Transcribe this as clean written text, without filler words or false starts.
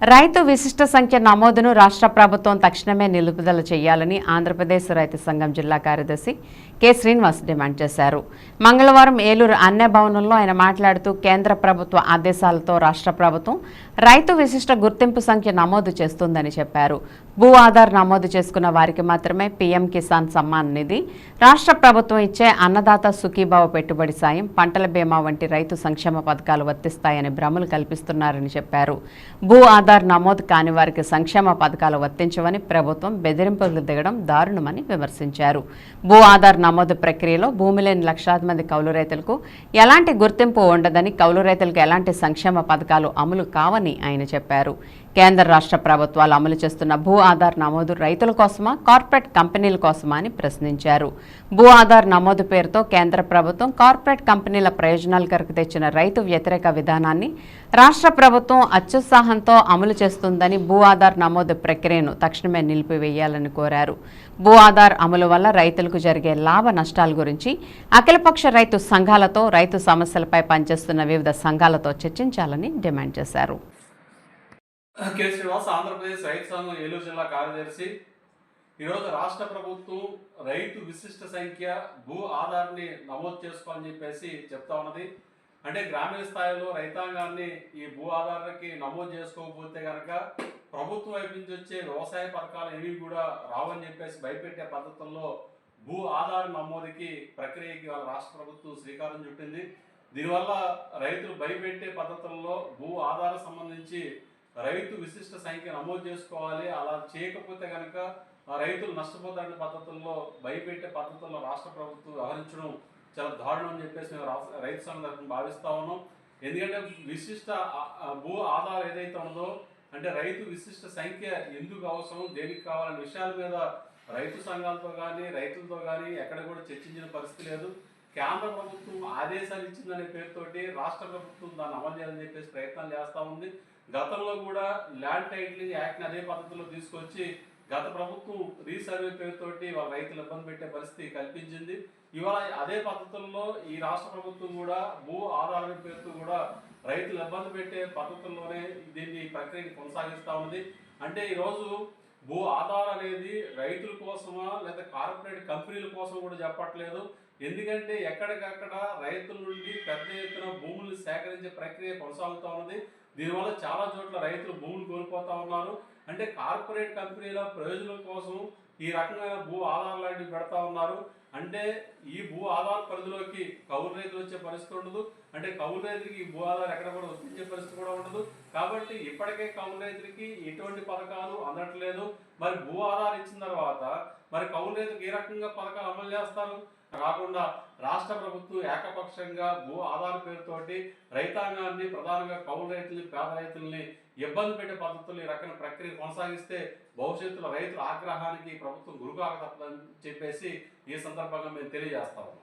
రైతు విశిష్ట సంఖ్య నమోదును రాష్ట్ర ప్రభుత్వం తక్షణమే నిలుపుదల చేయాలని ఆంధ్రప్రదేశ్ రైతు సంఘం జిల్లా కార్యదర్శి కె శ్రీనివాస్ డిమాండ్ చేశారు. మంగళవారం ఏలూరు అన్య భవనంలో ఆయన మాట్లాడుతూ కేంద్ర ప్రభుత్వ ఆదేశాలతో రాష్ట్ర ప్రభుత్వం రైతు విశిష్ట గుర్తింపు సంఖ్య నమోదు చేస్తుందని చెప్పారు. భూ ఆధార్ నమోదు చేసుకున్న వారికి మాత్రమే పీఎం కిసాన్ సమ్మాన్ నిధి, రాష్ట్ర ప్రభుత్వం ఇచ్చే అన్నదాత సుఖీభావ పెట్టుబడి సాయం, పంటల బీమా వంటి రైతు సంక్షేమ పథకాలు వర్తిస్తాయని భ్రమలు కల్పిస్తున్నారని చెప్పారు. భూ ఆధార్ నమోదు కాని వారికి సంక్షేమ పథకాలు వర్తించవని ప్రభుత్వం బెదిరింపులకు దిగడం దారుణమని విమర్శించారు. భూ ఆధార్ నమోదు ప్రక్రియలో భూమి లేని లక్షలాది మంది కౌలు రైతులకు ఎలాంటి గుర్తింపు ఉండదని, కౌలు రైతులకు ఎలాంటి సంక్షేమ పథకాలు అమలు కావని ఆయన చెప్పారు. కేంద్ర రాష్ట్ర ప్రభుత్వాలు అమలు చేస్తున్న భూ ఆధార్ నమోదు రైతుల కోసమా, కార్పొరేట్ కంపెనీల కోసమా అని ప్రశ్నించారు. భూ ఆధార్ నమోదు పేరుతో కేంద్ర ప్రభుత్వం కార్పొరేట్ కంపెనీల ప్రయోజనాల కొరకు తెచ్చిన రైతు వ్యతిరేక విధానాన్ని రాష్ట్ర ప్రభుత్వం అత్యుత్సాహంతో అమలు చేస్తుందని, భూ ఆధార్ నమోదు ప్రక్రియను తక్షణమే నిలిపివేయాలని కోరారు. భూ ఆధార్ అమలు వల్ల రైతులకు జరిగే లాభ నష్టాల గురించి అఖిలపక్ష రైతు సంఘాలతో, రైతు సమస్యలపై పనిచేస్తున్న వివిధ సంఘాలతో చర్చించాలని డిమాండ్ చేశారు. కె శ్రీనివాస్, ఆంధ్రప్రదేశ్ రైతు సంఘం ఏలూరు జిల్లా కార్యదర్శి. ఈరోజు రాష్ట్ర ప్రభుత్వం రైతు విశిష్ట సంఖ్య భూ ఆధార్ని నమోదు చేసుకోవాలని చెప్పేసి చెప్తా ఉన్నది. అంటే గ్రామీణ స్థాయిలో రైతాంగాన్ని ఈ భూ ఆధార్కి నమోదు చేసుకోకపోతే కనుక ప్రభుత్వం వైపు నుంచి వచ్చే వ్యవసాయ పథకాలు ఏవి కూడా రావని చెప్పేసి భయపెట్టే పద్ధతుల్లో భూ ఆధార్ నమోదుకి ప్రక్రియకి వాళ్ళ రాష్ట్ర ప్రభుత్వం శ్రీకారం చుట్టింది. దీనివల్ల రైతులు భయపెట్టే పద్ధతుల్లో భూ ఆధార్ సంబంధించి రైతు విశిష్ట సంఖ్య నమోదు చేసుకోవాలి, అలా చేయకపోతే కనుక రైతులు నష్టపోతారనే పద్ధతుల్లో భయపెట్టే పద్ధతుల్లో రాష్ట్ర ప్రభుత్వం వ్యవహరించడం చాలా దారుణం అని చెప్పేసి మేము రైతు సంఘం భావిస్తా ఉన్నాం. ఎందుకంటే విశిష్ట భూ ఆధార్ ఏదైతే ఉందో, అంటే రైతు విశిష్ట సంఖ్య ఎందుకు అవసరం, దేనికి కావాలనే విషయాల మీద రైతు సంఘాలతో కానీ రైతులతో కానీ ఎక్కడ కూడా చర్చించిన పరిస్థితి లేదు. కేంద్ర ప్రభుత్వం ఆదేశాలు ఇచ్చిందనే పేరుతోటి రాష్ట్ర ప్రభుత్వం దాన్ని అమలు చేయాలని చెప్పేసి ప్రయత్నాలు చేస్తూ ఉంది. గతంలో కూడా ల్యాండ్ టైటిలింగ్ యాక్ట్ని అదే పద్ధతిలో తీసుకొచ్చి గత ప్రభుత్వం రీసర్వే పేరుతోటి వాళ్ళ రైతులు ఇబ్బంది పెట్టే పరిస్థితి కల్పించింది. ఇవాళ అదే పద్ధతుల్లో ఈ రాష్ట్ర ప్రభుత్వం కూడా భూ ఆధార పేరుతో కూడా రైతులు ఇబ్బంది పెట్టే పద్ధతుల్లోనే దీన్ని ప్రక్రియని కొనసాగిస్తూ ఉంది. అంటే ఈరోజు భూ ఆధార్ అనేది రైతుల కోసమా లేదా కార్పొరేట్ కంపెనీల కోసం కూడా చెప్పట్లేదు. ఎందుకంటే ఎక్కడికక్కడ రైతుల నుండి పెద్ద ఎత్తున భూములు సేకరించే ప్రక్రియ కొనసాగుతూ ఉన్నది. దీనివల్ల చాలా చోట్ల రైతులు భూములు కోల్పోతూ ఉన్నారు. అంటే కార్పొరేట్ కంపెనీల ప్రయోజనం కోసం ఈ రకమైన భూ ఆధార్ లాంటివి పెడతా ఉన్నారు. అంటే ఈ భూ ఆధార్ పరిధిలోకి కౌలు రైతులు వచ్చే పరిస్థితి ఉండదు. అంటే కౌలు రైతులకి ఈ భూ ఆధార్ ఎక్కడ కూడా వర్తించే పరిస్థితి కూడా ఉండదు. కాబట్టి ఇప్పటికే కౌలు రైతులకి ఎటువంటి పథకాలు అందట్లేదు. మరి భూ ఆధార్ ఇచ్చిన తర్వాత మరి కౌలు రైతులకు ఏ రకంగా పథకాలు అమలు చేస్తారు? కాకుండా రాష్ట్ర ప్రభుత్వం ఏకపక్షంగా భూ ఆధార్ పేరుతోటి రైతాంగాన్ని, ప్రధానంగా కౌలు రైతుల్ని, పేద రైతుల్ని ఇబ్బంది పెట్టే పద్ధతులు ఈ రకమైన ప్రక్రియ కొనసాగిస్తే భవిష్యత్తులో రైతుల ఆగ్రహానికి ప్రభుత్వం గురికాక తప్పదని చెప్పేసి ఈ సందర్భంగా మేము తెలియజేస్తాము.